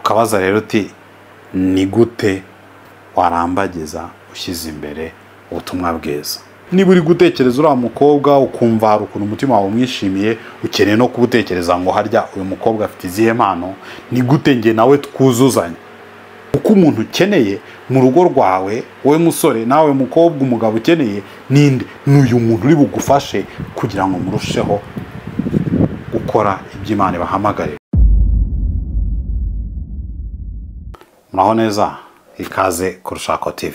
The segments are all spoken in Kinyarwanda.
ukabaza rero uti ni gute warambagiza ushyize imbere ubutumwa bwiza? Niba uri gutekereza uriya mukobwa ukumva hari ukuntu umutima wawe umwishimiye, ukeneye no kubutekereza ngo harya uyu mukobwa afite izihe mpano, ni gute njye nawe twuzuzanya? Uko umuntu ukeneye mu rugo rwawe, wowe musore nawe mukobwa, umugabo ukeneye ninde? N'uyu muntu uri bugufashe kugira ngo murusheho gukora ibyo Imana ibahamagarira. Muraho neza, ikaze ku Rushako TV.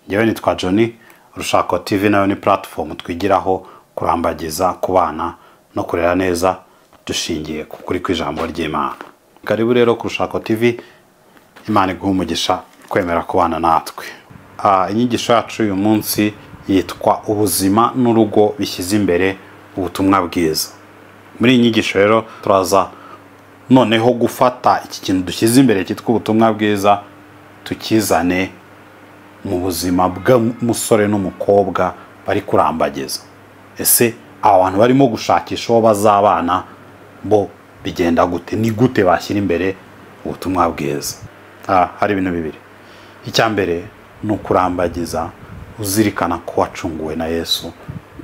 Njyewe nitwa Johnny. Rushako TV nayo ni platform twigiraho kurambagiza ku bana no kurera neza dushingiye kuri kw'ijambo ry'Imana. Karibu rero ku Rushako TV. Imana iguhe umugisha kwemera kubana natwe. Inyigisho yacu uyu munsi yitwa ubuzima n'urugo bishyize imbere ubutumwa bwiza. Muri iyi nyigisho rero turaza noneho gufata iki kintu dushyize imbere cyitwa ubutumwa bwiza tukizane mu buzima bw'umusore n'umukobwa bari kurambagiza. Ese aba bantu barimo gushakisha uwo bazabana bo bigenda gute? Ni gute bashyira imbere ubutumwa bwiza? Hari ibintu bibiri. Icya mbere ni ukurambagiza uzirikana ko wacunguwe na Yesu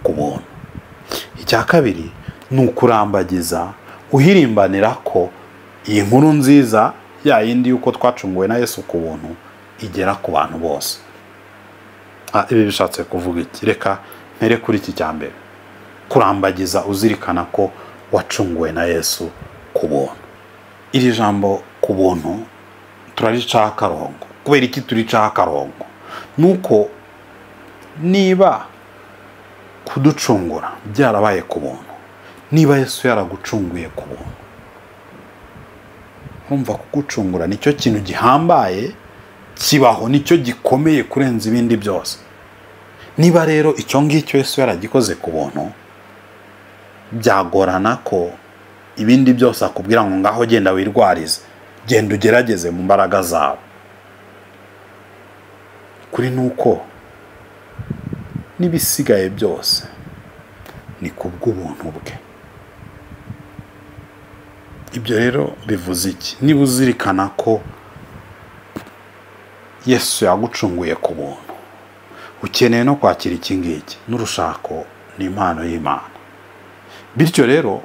ku buntu. Icya kabiri ni ukurambagiza uhirimbanira ko iyi nkuru nziza ya yindi yuko twacunguwe na Yesu ku buntu igera ku bantu bose. Ibi bishatse kuvuga iki? Reka mpere kuri iki cya mbere. Kurambagiza uzirikana ko wacunguwe na Yesu ku buntu. Iri jambo ku buntu turaricaho akarongo. Kubera iki turicaho akarongo? Nuko niba kuducungura byarabaye ku buntu, niba Yesu yaragucunguye ku buntu, urumva kugucungura nicyo kintu gihambaye kibaho, nicyo gikomeye kurenza ibindi byose. Niba rero icyo ngicyo Yesu yaragikoze ku buntu, byagorana ko ibindi byose akubwira ngo ngaho genda wirwarize, genda ugerageze mu mbaraga zawe. Kuri nuko n'ibisigaye byose ni kubw'ubuntu bwe. Ibyo rero bivuze iki? Niba uzirikana ko Yesu yagucunguye ku buntu, ukeneye no kwakira iki ngiki. N'urushako ni impano y'Imana. Bityo rero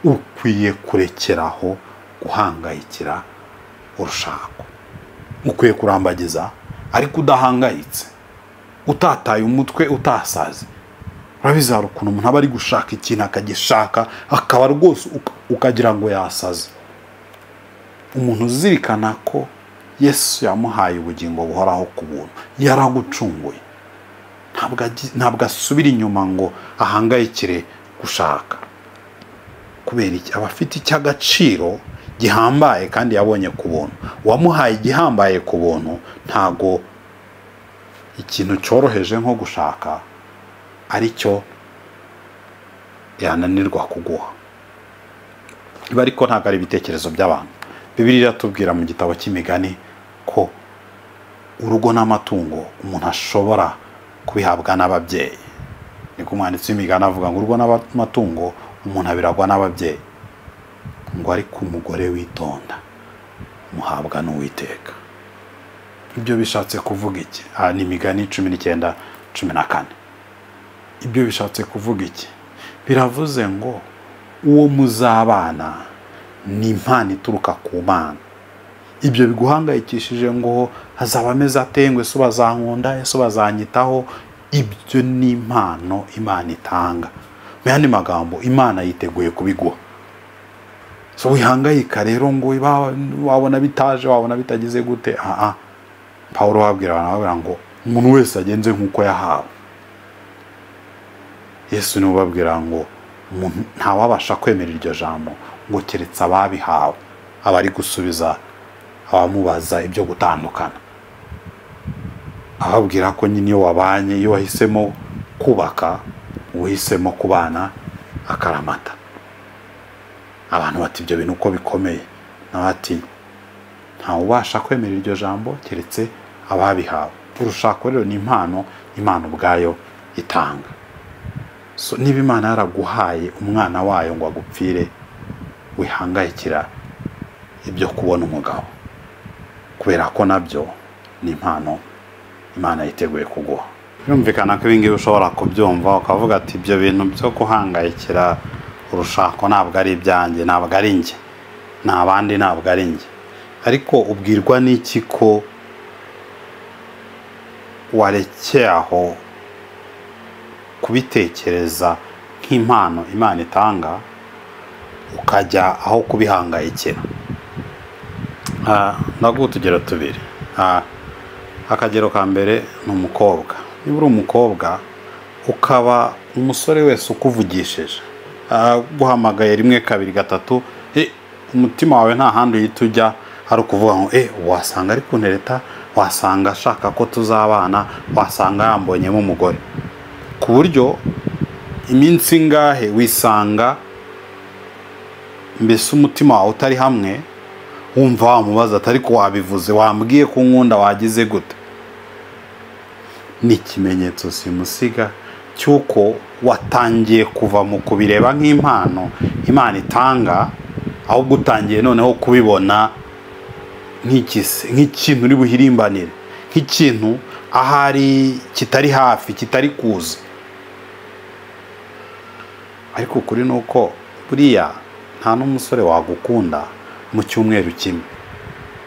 ukwiye kurekeraho guhangayikira urushako. Ukwiye kurambagiza ariko udahangayitse, utataye umutwe, utasaze. Urabizi hari ukuntu umuntu aba ari gushaka ikintu akagishaka akaba rwose ukagira ngo yasaze. Umuntu uzirikana ko Yesu yamuhaye ubugingo buhoraho ku buntu, yaragucunguye, ntabwo asubira inyuma ngo ahangayikire gushaka. Kubera iki? Aba afite icy'agaciro gihambaye kandi yabonye ku buntu. Wamuhaye igihambaye ku buntu, ntago ikintu cyoroheje nko gushaka aricyo yananirwa kuguha. Ibi ariko ntabwo ari ibitekerezo by'abantu. Bibiliya iratubwira mu gitabo cy'Imigani ko urugo n'amatungo umuntu ashobora kubihabwa n'ababyeyi. Niko umwanditsi w'Imigani avuga ngo urugo n'amatungo umuntu abiragwa n'ababyeyi, ngo ariko umugore witonda muhabwa n'Uwiteka. Ibyo bishatse kuvuga iki? Ni Imigani 19:14. Ibyo bishatse kuvuga iki? Biravuze ngo uwo muzabana ni impano ituruka ku Mana. Ibyo biguhangayikishije ngo hazaba ameze atengwe, Yesu bazankunda, Yesu bazanyitaho, ibyo ni impano Imana itanga. Mu yandi magambo, Imana yiteguye kubiguha. So wihangayika rero ngo wabona bitaje, wabona bitagize gute. Pawulo wabwira abantu ngo umuntu wese agenze nk'uko yahawe. Yesu niwe ubabwira ngo ntawabasha kwemera iryo jambo ngo keretse ababihawe, abari gusubiza abamubaza ibyo gutandukana. Ababwira ko nyine iyo wabanye, iyo wahisemo kubaka, uhisemo kubana akaramata. Abantu bati ibyo bintu uko bikomeye, nabati ntawubasha kwemera iryo jambo keretse ababihawe. Urushako rero ni impano Imana ubwayo itanga. So niba Imana yaraguhaye umwana wayo ngo agupfire, wihangayikira ibyo kubona umugabo. kubera ko nabyo ni impano Imana yiteguye kuguha. Birumvikana ko ibingibi ushobora kubyumva ukavuga ati ibyo bintu byo guhangayikira urushako ntabwo ari ibyanjye, ntabwo ari njye, n'abandi ntabwo ari njye. Ariko ubwirwa n'iki ko warekeye aho kubitekereza nk'impano Imana itanga ukajya aho kubihangayikira? Ndaguha utugero tubiri. Akagero ka mbere ni umukobwa. Niba uri umukobwa ukaba umusore wese ukuvugishije guhamagaye rimwe kabiri gatatu, umutima wawe nta handi uhita ujya hari ukuvuga ngo wasanga ari kuntereta, wasanga ashaka ko tuzabana, wasanga yambonyemo umugore, ku buryo iminsi ngahe wisanga mbese umutima wawe utari hamwe, wumva wamubaza atari ko wabivuze, wambwiye ko nkunda, wagize gute? Ni ikimenyetso simusiga cy'uko watangiye kuva mu kubireba nk'impano Imana itanga, ahubwo utangiye noneho kubibona nk'ikintu uri buhirimbanire, nk'ikintu ahari kitari hafi, kitari kuza. Ariko ukuri ni uko buriya nta n'umusore wagukunda mu cyumweru kimwe,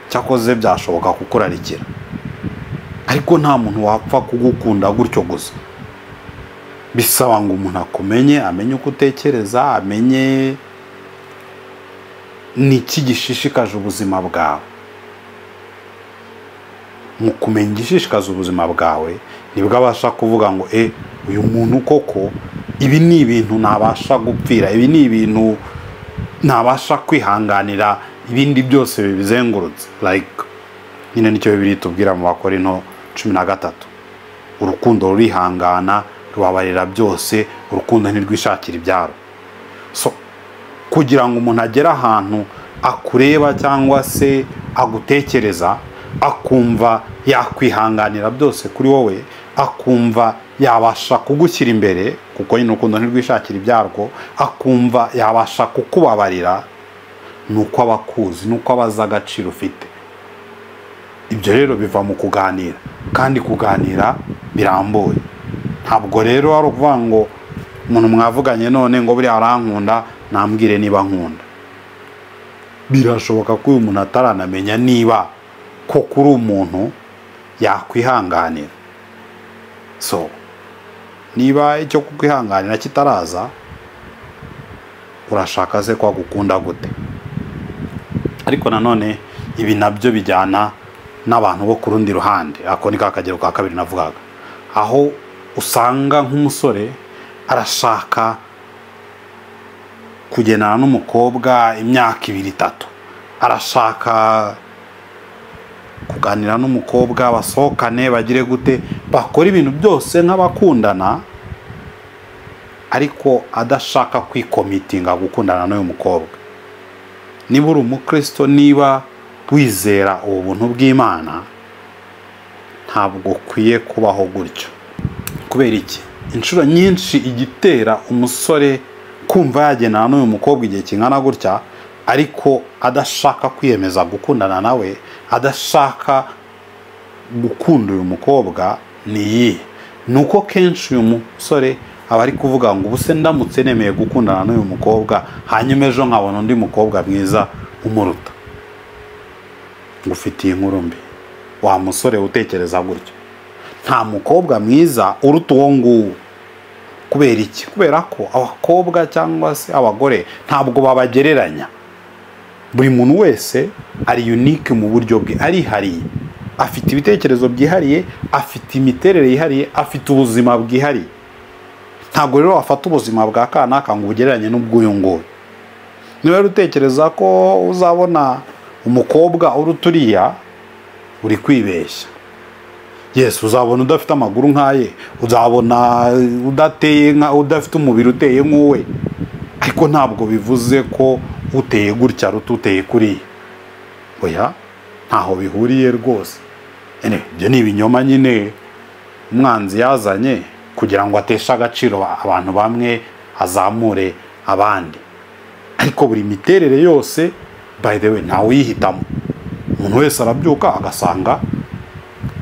cyakoze byashoboka kukurarikira, ariko nta muntu wapfa kugukunda gutyo gusa. Bisaba ngo umuntu akumenye, amenye uko utekereza, amenye n'iki gishishikaje ubuzima bwawe. Mu kumenya igishishikaza ubuzima bwawe nibwo abasha kuvuga ngo uyu muntu koko ibi ni ibintu ntabasha gupfira, ibi ni ibintu ntabasha kwihanganira ibindi byose bibizengurutse. Nyine nicyo Bibiliya itubwira mu Bakorinto 13, urukundo rurihangana, rubabarira byose, urukundo ntirwishakira ibyaro. So kugira ngo umuntu agere ahantu akureba cyangwa se agutekereza, akumva yakwihanganira byose kuri wowe, akumva yabasha kugushyira imbere, kuko nyine urukundo ntirwishakira ibyarwo, akumva yabasha kukubabarira, nuko abakuzi, nuko abaza agaciro ufite. Ibyo rero biva mu kuganira, kandi kuganira birambuye. Ntabwo rero ari ukuvuga ngo umuntu mwavuganye none ngo buriya arankunda, nambwire niba nkunda. Birashoboka ko uyu muntu ataranamenya niba ko kuri umuntu yakwihanganira. So niba icyo kukwihanganira kitaraza, urashaka se ko agukunda gute? Ariko nanone ibi nabyo bijyana n'abantu bo ku rundi ruhande. Ako ni kakagero ka kabiri navugaga, aho usanga nk'umusore arashaka kugendana n'umukobwa imyaka 2-3, arashaka kuganira n'umukobwa, basohokane, bagire gute, bakora ibintu byose nk'abakundana, ariko adashaka kwikomitinga gukundana n'uyu mukobwa. Niba uri umukristo, niba wizera ubu buntu bw'Imana, ntabwo ukwiye kubaho gutyo. Kubera iki? Inshuro nyinshi igitera umusore kumva yagendana n'uyu mukobwa igihe kingana gutya, ariko adashaka kwiyemeza gukundana nawe, adashaka gukunda uyu mukobwa, ni iyihe? Nuko kenshi uyu musore aba ari kuvuga ngo ubuse ndamutse nemeye gukundana n'uyu mukobwa, hanyuma ejo nkabona undi mukobwa mwiza umuruta. Ngufitiye inkuru mbi, wa musore utekereza gutyo. Nta mukobwa mwiza uruta uwo nguwo. Kubera iki? Kubera ko abakobwa cyangwa se abagore ntabwo babagereranya. Buri muntu wese ari unique mu buryo bwe, arihariye, afite ibitekerezo byihariye, afite imiterere yihariye, afite ubuzima bwihariye. Ntabwo rero wafata ubuzima bwa kanaka ngo ugereranye n'ubw'uyu nguyu. Niba utekereza ko uzabona umukobwa uruturiya, uri kwibeshya. Yes, uzabona udafite amaguru nkaye, uzabona udafite umubiri uteye nk'uwe, ariko ntabwo bivuze ko uteye gutya rututeye kuriya. Oya, ntaho bihuriye rwose. Ibyo ni ibinyoma nyine umwanzi yazanye kugira ngo ateshe agaciro abantu bamwe, azamure abandi. Ariko buri miterere yose, by the way, ntawe uyihitamo. umuntu wese arabyuka agasanga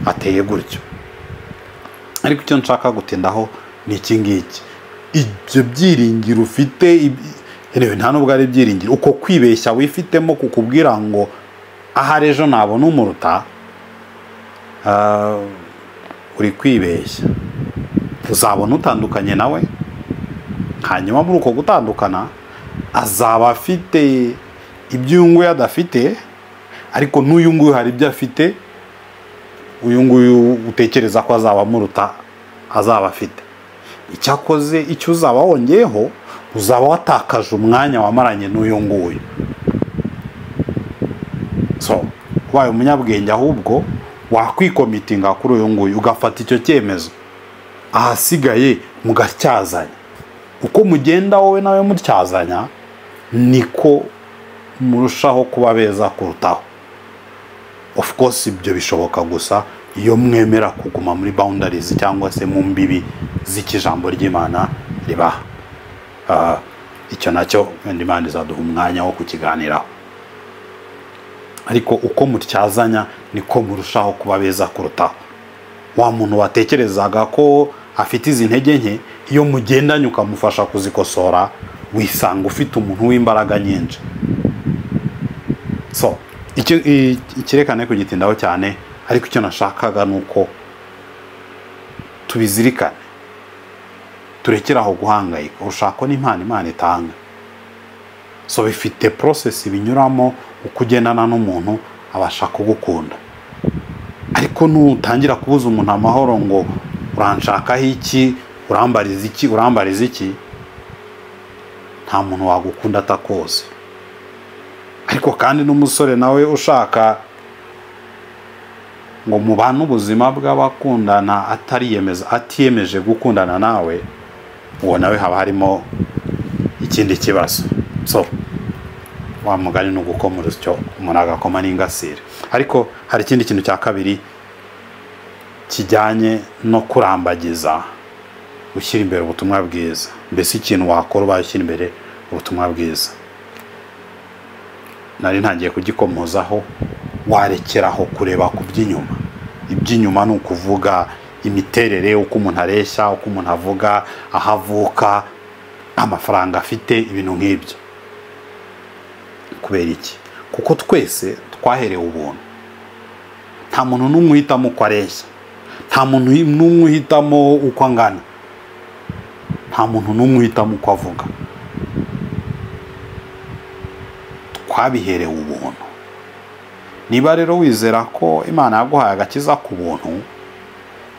ateye gutyo. Ariko icyo nshaka gutindaho ni iki ngiki, ibyo byiringiro ufite nta nubwo ari ibyiringiro, uko kwibeshya wifitemo kukubwira ngo ahari ejo nabona umuruta, uri kwibeshya. Uzabona utandukanye nawe, hanyuma muri uko gutandukana azaba afite ibyo uyu nguyu adafite, ariko n'uyu nguyu hari ibyo afite uyu nguyu utekereza ko azaba amuruta azaba afite. Icyakoze icyo uzaba wongeyeho, uzaba watakaje umwanya wamaranye n'uyu nguyu. So wabaye umunyabwenge, ahubwo wakwikomitinga kuri uyu nguyu ugafata icyo cyemezo, ahasigaye mugatyazanya. Uko mugenda wowe nawe mutyazanya, niko murushaho kuba beza kurutaho. Of course ibyo bishoboka gusa iyo mwemera kuguma muri boundaries cyangwa se mu mbibi z'ikijambo ry'Imana ribaha. Icyo nacyo Imana izaduha umwanya wo kukiganiraho. Ariko uko mutyazanya niko murushaho kuba beza kurutaho. Wa muntu watekerezaga ko afite izi ntege nke, iyo mugendanye ukamufasha kuzikosora, wisanga ufite umuntu w'imbaraga nyinshi. So ikirekane kugitindaho cyane, ariko icyo nashakaga nuko tubizirikane, turekeraho guhangayika. Urushako ni impano Imana itanga, so bifite process binyuramo uko ugendana n'umuntu abasha kugukunda. Ariko nutangira kubuza umuntu amahoro ngo uranshakaho iki, urambariza iki, nta muntu wagukunda atakoze. Ariko kandi n'umusore nawe ushaka ngo mubane ubuzima bw'abakundana atiyemeje gukundana nawe, uwo nawe haba harimo ikindi kibazo. So wa mugani no gukomora icyo umuntu agakoma n'ingasire. Ariko hari ikindi kintu cya kabiri kijyanye no kurambagiza, ushyira imbere ubutumwa bwiza. Mbese ikintu wakora ubashyira imbere ubutumwa bwiza. Nari ntangiye kugikomozaho, warekeraho kureba ku by'inyuma. Iby'inyuma ni ukuvuga imiterere, uko umuntu areshya, uko umuntu avuga, ahavuka, amafaranga afite, ibintu nk'ibyo. Kubera iki? Kuko twese twaherewe ubuntu. Nta muntu n'umwe uhitamo uko areshya, nta muntu n'umwe uhitamo uko angana, nta muntu n'umwe uhitamo uko avuga. Twabiherewe ubuntu. Niba rero wizera ko Imana yaguhaye agakiza ku buntu,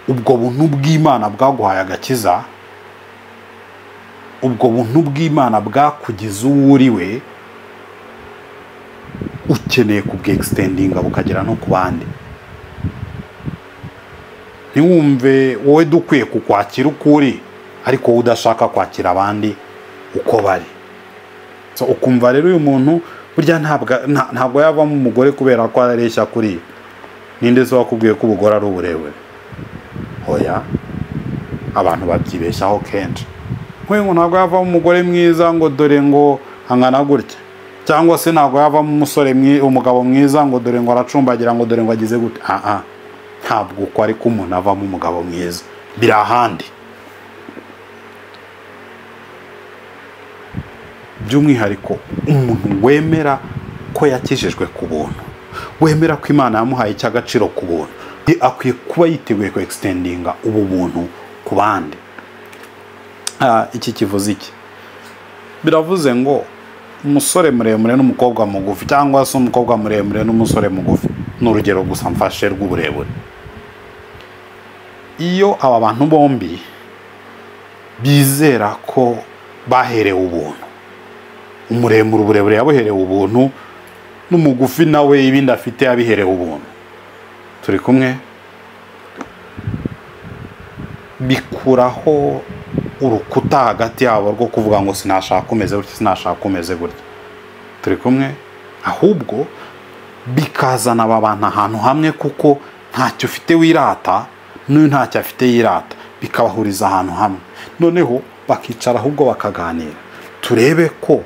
ubwo buntu bw'Imana bwaguhaye agakiza, ubwo buntu bw'Imana bwakugize uwo uriwe, ukeneye kubwextendinga bukagera no ku bandi. Ntiwumve wowe dukwiye kukwakira uko uri, ariko wowe udashaka kwakira abandi uko bari. So ukumva rero uyu muntu burya ntabwo yavamo umugore kubera ko areshya kuri. Ninde se wakubwiye ko ubugore ari uburebure? Oya, abantu babyibeshyaho kenshi. Ngo ntabwo yavamo umugore mwiza ngo dore ngo angana gutya, cyangwa se ntabwo yavamo umugabo mwiza ngo dore ngo aracumbagira ngo dore ngo agize gute. Ntabwo uko ari ko umuntu avamo umugabo mwiza, biri ahandi. By'umwihariko umuntu wemera ko yakijijwe ku buntu, wemera ko Imana yamuhaye icy'agaciro ku buntu, akwiye kuba yiteguye ku extendinga ubu buntu ku bandi. Iki kivuze iki? Biravuze ngo umusore muremure n'umukobwa mugufi, cyangwa se umukobwa muremure n'umusore mugufi, n'urugero gusa mfashe rw'uburebure. Iyo aba bantu bombi bizera ko baherewe ubuntu, umuremure uburebure yabuherewe ubuntu, n'umugufi nawe ibindi afite yabiherewe ubuntu, turi kumwe, bikuraho urukuta hagati yabo rwo kuvuga ngo sinashaka umeze gutya, sinashaka umeze gutya. Turi kumwe? Ahubwo bikazana aba bantu ahantu hamwe, kuko ntacyo ufite wirata n'uyu ntacyo afite yirata, bikabahuriza ahantu hamwe. Noneho bakicara ahubwo bakaganira, turebe ko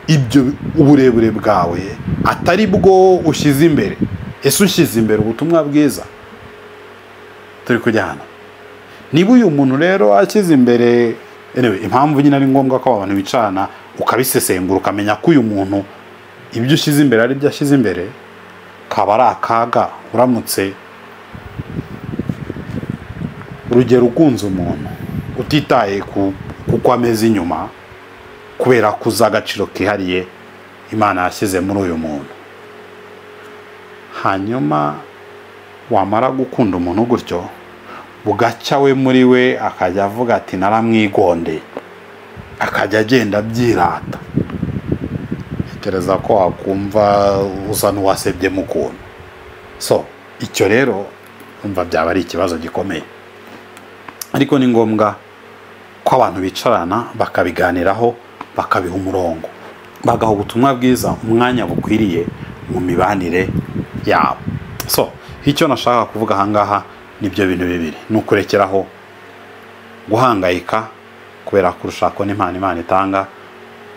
ibyo uburebure bwawe atari bwo ushyize imbere. Ese ushyize imbere ubutumwa bwiza? Turi kujyana. Niba uyu muntu rero ashyize imbere, impamvu nyine ari ngombwa ko abantu bicarana ukabisesengura ukamenya ko uyu muntu ibyo ushyize imbere ari byo ashyize imbere, kaba ari akaga uramutse urugero ukunze umuntu utitaye kuko ameze inyuma, kubera ko uzi agaciro kihariye Imana yashyize muri uyu muntu. Hanyuma wamara gukunda umuntu gutyo, bugacya we muri we akajya avuga ati naramwigondeye, akajya agenda abyirata. Tekereza ko wakumva usa n'uwasebye mu kuntu. So icyo rero umva byaba ari ikibazo gikomeye. Ariko ni ngombwa ko abantu bicarana bakabiganiraho, bakabiha umurongo, bagaha ubutumwa bwiza umwanya bukwiriye mu mibanire yabo. So icyo nashaka kuvuga ahangaha nibyo bintu bibiri: nukurekeraho guhangayika kubera ko urushako n'impano Imana itanga,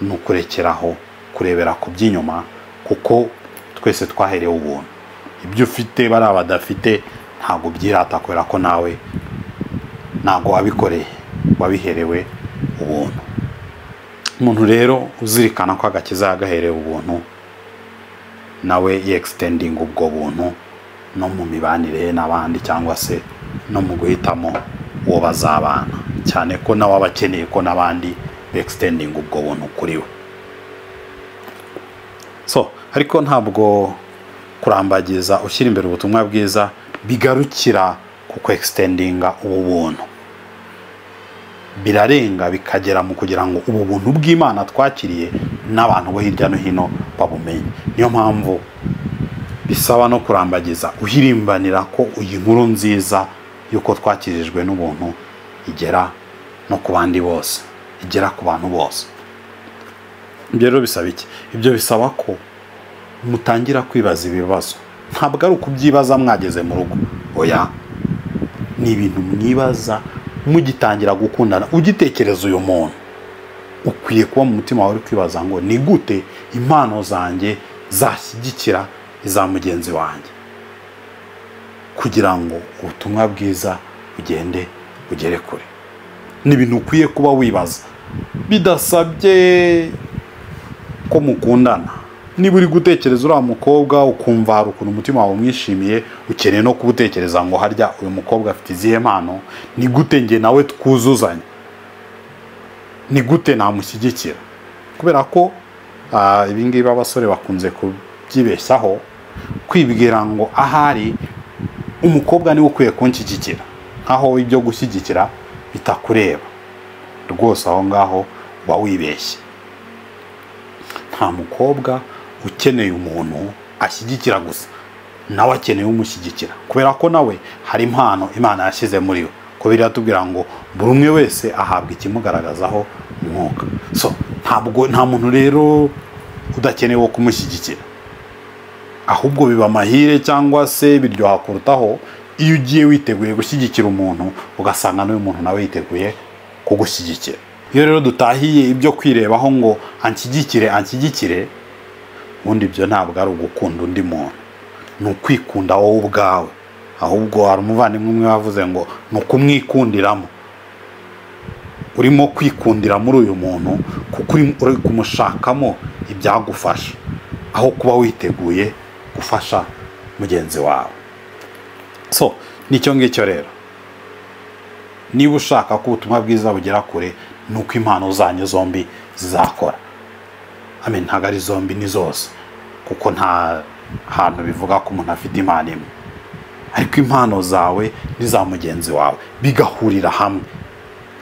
nukurekeraho kurebera ku by'inyuma, kuko twese twaherewe ubuntu. Ibyo ufite bari abadafite ntabwo byirata, kubera ko nawe ntabwo wabikoreye, wabiherewe ubuntu. Umuntu rero uzirikana ko agakiza yagaherewe ubuntu, nawe ye-extending ubwo buntu no mu mibanire n'abandi, cyangwa se no mu guhitamo uwo bazabana, cyane ko nawe aba akeneye ko n'abandi be-extending ubwo buntu kuri we. So ariko ntabwo kurambagiza ushyira imbere ubutumwa bwiza bigarukira ku extendinga ubu buntu. Birarenga bikagera mu kugira ngo ubu buntu bw'Imana twakiriye n'abantu bo hirya no hino babumenye. Niyo mpamvu bisaba no kurambagiza uhirimbanira ko iyi nkuru nziza yuko twakirijwe n'ubuntu igera no ku bandi bose, igera ku bantu bose. Ibyo rero bisaba iki? Ibyo bisaba ko mutangira kwibaza ibibazo. Ntabwo ari ukubyibaza mwageze mu rugo, oya, ni ibintu mwibaza mugitangira gukundana. Ugitekereza uyu muntu, ukwiye kuba mu mutima wawe kwibaza ngo ni gute impano zanjye zashyigikira iza mugenzi wanjye, kugira ngo ubutumwa bwiza ugere kure. Ni ibintu ukwiye kuba wibaza, bidasabye ko mukundana. Niba uri gutekereza uriya mukobwa ukumva hari ukuntu umutima wawe umwishimiye, ukeneye no kubutekereza ngo harya uyu mukobwa afite izihe mpano, ni gute njye nawe twuzuzanya, ni gute namushyigikira. Kubera ko ibingibi abasore bakunze kubyibeshyaho, kwibwira ngo ahari umukobwa niwe ukwiye kunshyigikira, aho ibyo gushyigikira bitakureba. Rwose aho ngaho uba wibeshye. Nta mukobwa ukeneye umuntu ashyigikira gusa, nawe akeneye umushyigikira, kubera ko nawe hari impano Imana yashyize muri we. Ko biratubwira ngo buri umwe wese ahabwa ikimugaragazaho umwuka. So nta muntu rero udakeneye wo kumushyigikira, ahubwo biba amahire cyangwa se biryoha kurutaho iyo ugiye witeguye gushyigikira umuntu, ugasanga n'uyu muntu nawe yiteguye kugushyigikira. Iyo rero dutahiye ibyo kwirebaho ngo anshyigikire, ubundi ibyo ntabwo ari ugukunda undi muntu, ni ukwikunda wowe ubwawe. Ahubwo hari umuvandimwe umwe wavuze ngo ni ukumwikundiramo. Urimo kwikundira muri uyu muntu kuko uri kumushakamo ibyagufasha, aho kuba witeguye gufasha mugenzi wawe. So nicyo ngicyo rero, niba ushaka ko ubutumwa bwiza bugera kure, nuko impano zanyu zombi zizakora. Ntabwo ari zombi, ni zose, kuko nta hantu bivuga ko umuntu afite impano imwe. Ariko impano zawe n'iza mugenzi wawe bigahurira hamwe,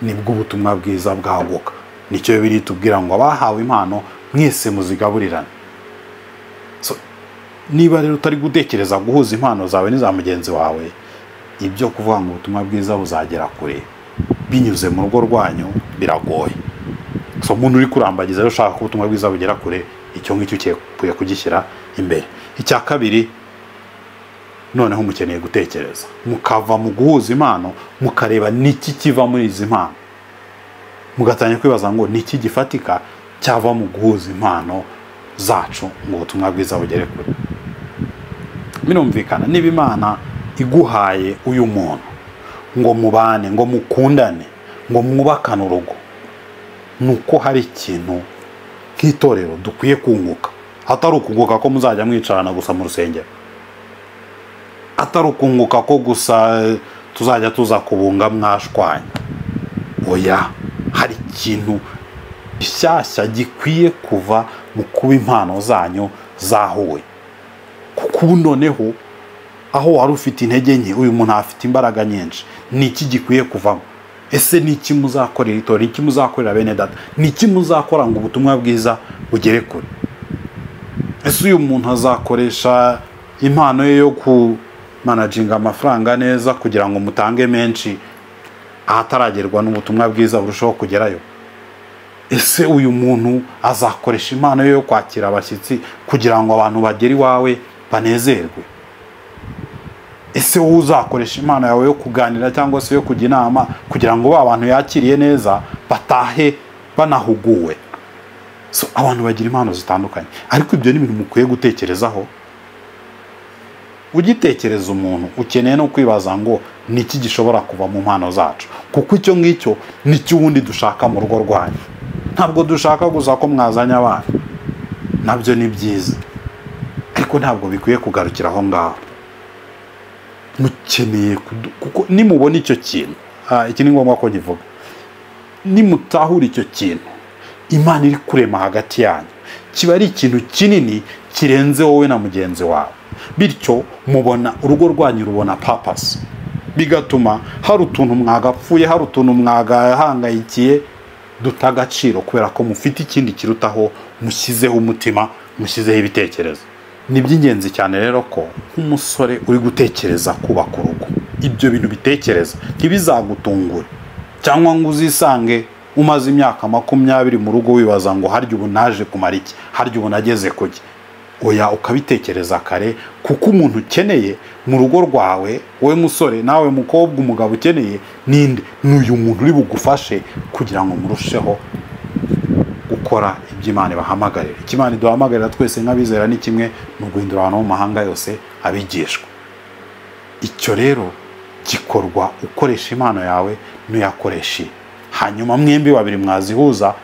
nibwo ubutumwa bwiza bwaguka. Nicyo biri tubwira ngo abahawe impano mwese muzigaburirane. So niba rero utari gutekereza guhuza impano zawe n'iza mugenzi wawe, ibyo kuvuga ngo ubutumwa bwiza buzagera kure binyuze mu rugo rwanyu biragoye. So umuntu uri kurambagiza rero ushaka ko ubutumwa bwiza bugera kure, icyo ngicyo ukwiye kugishyira imbere. Icya kabiri, noneho mukeneye gutekereza, mukava mu guhuza impano, mukareba niki kiva muri izi mpano, mugatanya kwibaza ngo niki gifatika cyava mu guhuza impano zacu ngo ubutumwa bwiza bugere kure. Birumvikana niba Imana iguhaye uyu muntu ngo mubane, ngo mukundane, ngo mwubakane urugo, nuko hari ikintu nk'itorero dukwiye kunguka. Atari ukunguka ko muzajya mwicarana gusa mu rusengero, atari ukunguka ko gusa tuzajya tuza kubunga mwashwanya. Oya, hari ikintu gishyashya gikwiye kuva mu kuba impano zanyu zahuwe. Kuko ubu noneho aho wari ufite intege nke, uyu muntu afite imbaraga nyinshi. Ni iki gikwiye kuvamo? Ese ni iki muzakorera itorero? Ni iki muzakorera bene data? Ni iki muzakora ngo ubutumwa bwiza bugere kure? Ese uyu muntu azakoresha impano ye yo kumanaginga amafaranga neza kugira ngo mutange menshi ahataragerwa n'ubutumwa bwiza burushaho kugerayo? Ese uyu muntu azakoresha impano ye yo kwakira abashyitsi kugira ngo abantu bagere iwawe banezerwe? Ese wowe uzakoresha impano yawe yo kuganira cyangwa se yo kujya inama kugira ngo ba bantu yakiriye neza batahe banahuguwe? So abantu bagira impano zitandukanye, ariko ibyo ni ibintu mukwiye gutekerezaho. Ugitekereza umuntu ukeneye no kwibaza ngo ni iki gishobora kuva mu mpano zacu, kuko icyo ngicyo ni cyo ubundi dushaka mu rugo rwanyu. Ntabwo dushaka gusa ko mwazanya abana, nabyo ni byiza, ariko ntabwo bikwiye kugarukira aho ngaho. Mukeneye kuko nimubona icyo kintu, iki ni ngombwa ko nkivuga, nimutahura icyo kintu Imana iri kurema hagati yanyu, kiba ari ikintu kinini kirenze wowe na mugenzi wawe. Bityo mubona urugo rwanyu rubona purpose, bigatuma hari utuntu mwagapfuye, hari utuntu mwagahangayikiye dutagaciro kubera ko mufite ikindi kirutaho mushyizeho umutima, mushyizeho ibitekerezo. Ni by'ingenzi cyane rero ko nk'umusore uri gutekereza kubaka urugo, ibyo bintu bitekereza ntibizagutungure, cyangwa ngo uzisange umaze imyaka 20 mu rugo wibaza ngo harya ubu naje kumara iki, harya ubu nageze kuki. Oya, ukabitekereza kare, kuko umuntu ukeneye mu rugo rwawe, wowe musore nawe mukobwa, umugabo ukeneye ninde? N'uyu muntu uri bugufashe kugira ngo murusheho gukora ibyo Imana ibahamagarira. Imana iduhamagarira twese nk'abizera ni kimwe, no guhindura abantu mu mahanga yose abigishwa. Icyo rero gikorwa ukoresha impano yawe n'uyakoresha, hanyuma mwembi babiri mwazihuza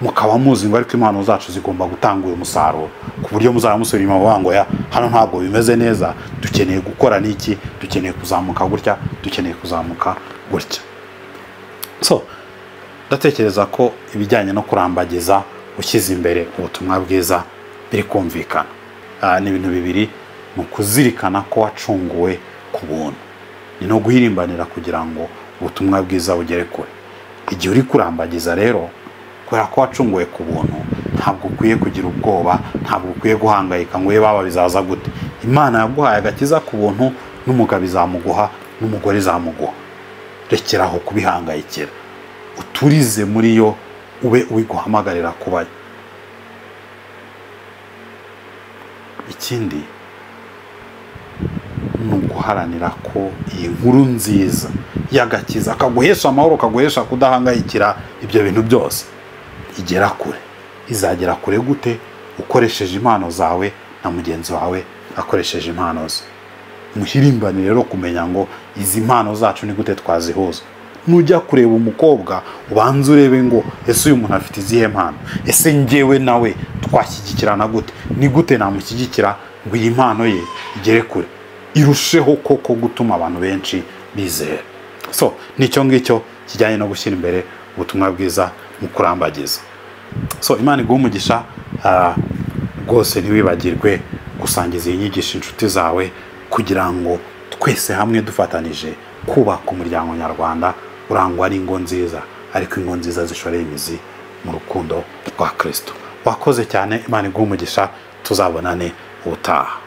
mukaba muzi ngo ariko impano zacu zigomba gutanga uyu musaruro, ku buryo muzaba musubira inyuma wango ya hano ntabwo bimeze neza, dukeneye gukora niki, dukeneye kuzamuka gutya, dukeneye kuzamuka gutya. So ndatekereza ko ibijyanye no kurambagiza ushyize imbere ubutumwa bwiza biri kumvikana. Ni ibintu bibiri, mu kuzirikana ko wacunguwe ku buntu, ni no guhirimbanira kugira ngo ubutumwa bwiza bugere kure. Igihe uri kurambagiza rero, kubera ko wacunguwe ku buntu, ntabwo ukwiye kugira ubwoba, ntabwo ukwiye guhangayika ngo baba bizaza gute. Imana yaguhaye agakiza ku buntu, n'umugabo izamuguha, n'umugore izamuguha. Rekeraho kubihangayikira, uturize muri yo, ube ubiguhamagarira kubayo. Ikindi ni uguharanira ko iyi nkuru nziza y'agakiza kaguhesha amahoro, kaguhesha kudahangayikira ibyo bintu byose, igera kure. Izagera kure gute? Ukoresheje impano zawe na mugenzi wawe akoresheje impano ze. Muhirimbane rero kumenya ngo izi impano zacu ni gute twazihuza. Nujya kureba umukobwa, ubanze urebe ngo ese uyu muntu afite izihe mpano, ese njyewe nawe twashyigikirana gute, ni gute namushyigikira ngo iyi mpano ye igere kure, irusheho koko gutuma abantu benshi bizera. So nicyo ngicyo kijyanye no gushyira imbere ubutumwa bwiza mu kurambagiza. So Imana iguhe umugisha, rwose ntiwibagirwe gusangiza iyi nyigisho inshuti zawe, kugira ngo twese hamwe dufatanije kubaka umuryango nyarwanda urangwa ari ingo nziza, ariko ingo nziza zishoreye imizi mu rukundo rwa Kristo. Wakoze cyane, Imana iguhe umugisha, tuzabonane ubutaha.